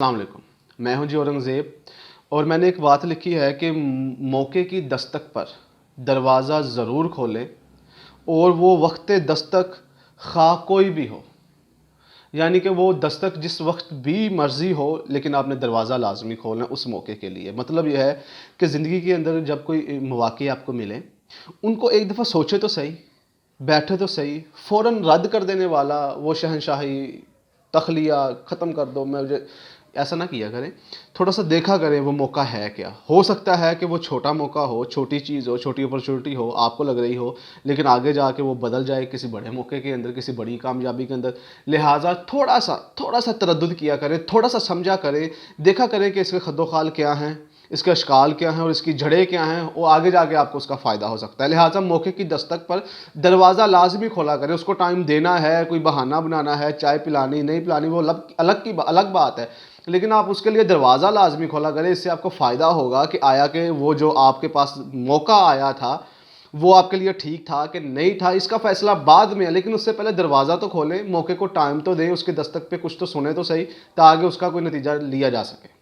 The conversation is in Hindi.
अस्सलाम वालेकुम। मैं हूं जी औरंगज़ेब और मैंने एक बात लिखी है कि मौके की दस्तक पर दरवाज़ा ज़रूर खोलें और वो वक्त दस्तक खा कोई भी हो, यानी कि वो दस्तक जिस वक्त भी मर्ज़ी हो, लेकिन आपने दरवाज़ा लाजमी खोलना उस मौके के लिए। मतलब यह है कि ज़िंदगी के अंदर जब कोई मौक़े आपको मिले, उनको एक दफ़ा सोचे तो सही, बैठे तो सही, फ़ौरन रद्द कर देने वाला वो शहंशाही तख़लिया ख़त्म कर दो, मैं मुझे ऐसा ना किया करें। थोड़ा सा देखा करें वो मौका है क्या। हो सकता है कि वो छोटा मौका हो, छोटी चीज़ हो, छोटी अपॉर्चुनिटी हो, आपको लग रही हो, लेकिन आगे जाके वो बदल जाए किसी बड़े मौके के अंदर, किसी बड़ी कामयाबी के अंदर। लिहाजा थोड़ा सा तरद्दुद किया करें, थोड़ा सा समझा करें, देखा करें कि इसके खद्दो-खाल क्या हैं, इसके अशकाल क्या हैं और इसकी जड़ें क्या हैं, वो आगे जाके आपको उसका फ़ायदा हो सकता है। लिहाजा मौके की दस्तक पर दरवाज़ा लाज़मी खोला करें। उसको टाइम देना है, कोई बहाना बनाना है, चाय पिलानी नहीं पिलानी वो अलग बात है, लेकिन आप उसके लिए दरवाज़ा लाज़मी खोला करें। इससे आपको फ़ायदा होगा कि आया कि वो जो आपके पास मौका आया था, वो आपके लिए ठीक था कि नहीं था, इसका फ़ैसला बाद में है, लेकिन उससे पहले दरवाज़ा तो खोलें, मौके को टाइम तो दें, उसकी दस्तक पे कुछ तो सुने तो सही, ताकि उसका कोई नतीजा लिया जा सके।